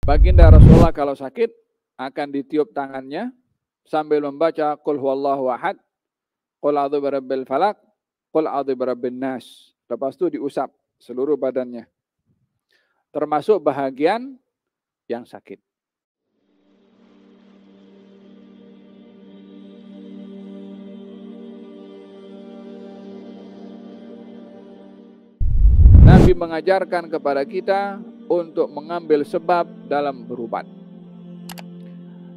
Baginda Rasulullah kalau sakit akan ditiup tangannya sambil membaca Qul huwallahu ahad, Qul a'udzu birabbil falaq, Qul a'udzu birabbin nas. Lepas itu diusap seluruh badannya, termasuk bahagian yang sakit. Nabi mengajarkan kepada kita untuk mengambil sebab dalam berobat.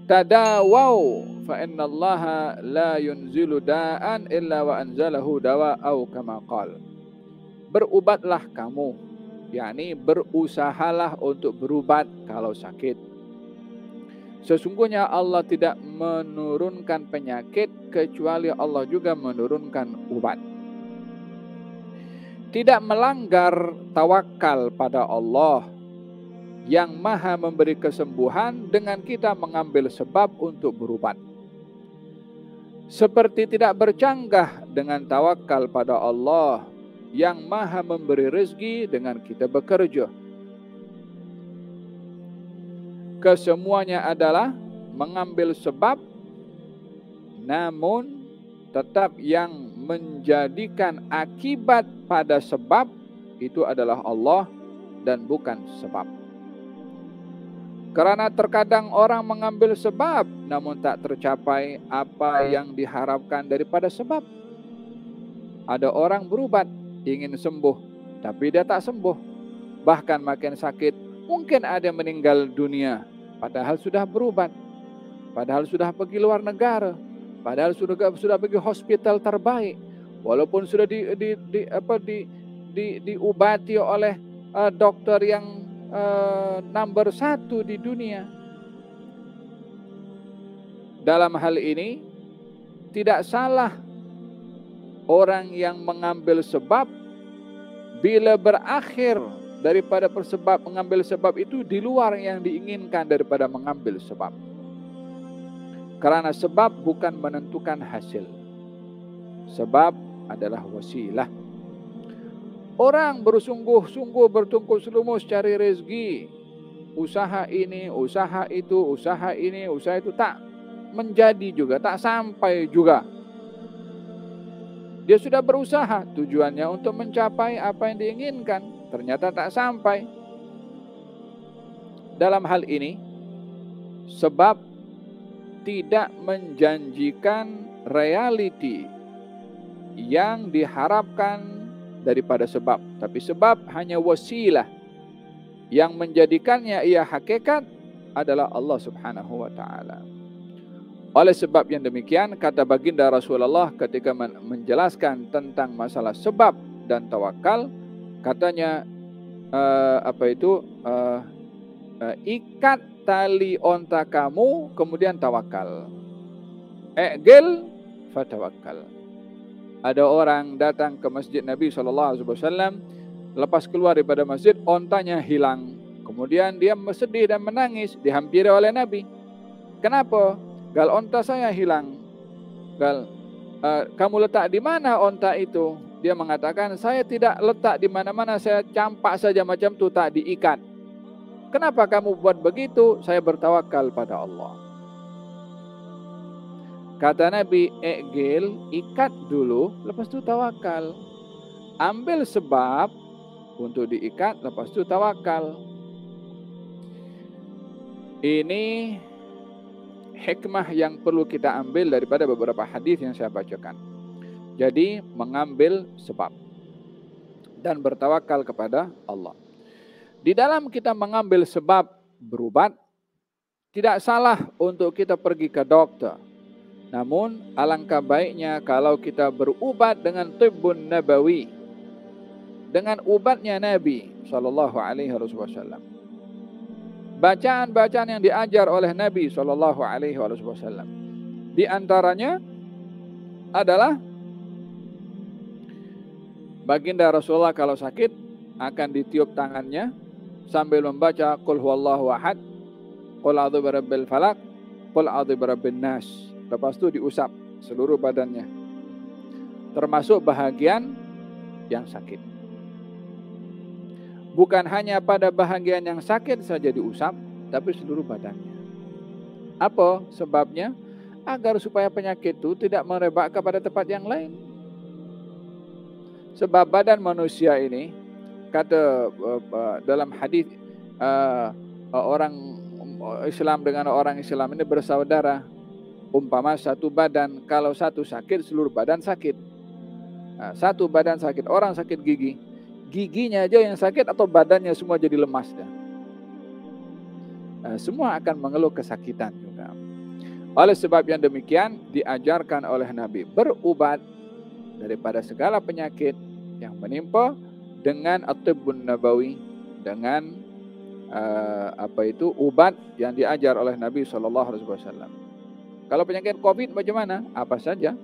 Tadawau fa innallaha la yunzilu da'an illa wa anzalahu dawa'au kama qala. Berubatlah kamu, yakni berusahalah untuk berubat kalau sakit. Sesungguhnya Allah tidak menurunkan penyakit kecuali Allah juga menurunkan obat. Tidak melanggar tawakal pada Allah yang maha memberi kesembuhan dengan kita mengambil sebab untuk berobat. Seperti tidak bercanggah dengan tawakal pada Allah yang maha memberi rezeki dengan kita bekerja. Kesemuanya adalah mengambil sebab, namun tetap yang menjadikan akibat pada sebab itu adalah Allah dan bukan sebab. Karena terkadang orang mengambil sebab namun tak tercapai apa yang diharapkan daripada sebab. Ada orang berobat ingin sembuh tapi dia tak sembuh, bahkan makin sakit. Mungkin ada meninggal dunia padahal sudah berobat, padahal sudah pergi luar negara, padahal sudah pergi hospital terbaik, walaupun sudah diobati oleh dokter yang nomor 1 di dunia. Dalam hal ini tidak salah orang yang mengambil sebab bila berakhir daripada mengambil sebab itu di luar yang diinginkan daripada mengambil sebab. Karena sebab bukan menentukan hasil. Sebab adalah wasilah. Orang bersungguh-sungguh bertungkus lumus cari rezeki. Usaha ini, usaha itu, usaha ini, usaha itu tak menjadi juga, tak sampai juga. Dia sudah berusaha tujuannya untuk mencapai apa yang diinginkan, ternyata tak sampai. Dalam hal ini, sebab tidak menjanjikan realiti yang diharapkan daripada sebab, tapi sebab hanya wasilah. Yang menjadikannya ia hakikat adalah Allah Subhanahu wa taala. Oleh sebab yang demikian, kata baginda Rasulullah ketika menjelaskan tentang masalah sebab dan tawakal, katanya ikat tali onta kamu kemudian tawakal. I'gil fatawakkal. Ada orang datang ke masjid Nabi SAW, lepas keluar daripada masjid, ontanya hilang. Kemudian dia sedih dan menangis, dihampiri oleh Nabi. Kenapa? Gal, onta saya hilang. Gal, kamu letak di mana onta itu? Dia mengatakan, saya tidak letak di mana-mana, saya campak saja macam itu, tak diikat. Kenapa kamu buat begitu? Saya bertawakal pada Allah. Kata Nabi, I'gil, ikat dulu, lepas itu tawakal. Ambil sebab untuk diikat, lepas itu tawakal. Ini hikmah yang perlu kita ambil daripada beberapa hadis yang saya bacakan. Jadi, mengambil sebab dan bertawakal kepada Allah. Di dalam kita mengambil sebab berobat, tidak salah untuk kita pergi ke dokter. Namun alangkah baiknya kalau kita berubat dengan tibbun nabawi, dengan ubatnya Nabi SAW. Bacaan-bacaan yang diajar oleh Nabi SAW. Di antaranya adalah baginda Rasulullah kalau sakit akan ditiup tangannya sambil membaca Qul huwallahu ahad, Qul a'udzu birabbil falaq, Qul a'udzu birabbin nas. Lepas itu diusap seluruh badannya, termasuk bahagian yang sakit. Bukan hanya pada bahagian yang sakit saja diusap, tapi seluruh badannya. Apa sebabnya? Agar supaya penyakit itu tidak merebak kepada tempat yang lain. Sebab badan manusia ini, kata dalam hadis, orang Islam dengan orang Islam ini bersaudara. Umpama satu badan, kalau satu sakit, seluruh badan sakit. Nah, satu badan sakit, orang sakit gigi, giginya aja yang sakit atau badannya semua jadi lemas dah. Semua akan mengeluh kesakitan juga. Oleh sebab yang demikian, diajarkan oleh Nabi berubat daripada segala penyakit yang menimpa dengan at-tibbun nabawi, dengan ubat yang diajar oleh Nabi SAW. Kalau penyakit COVID macam mana? Apa saja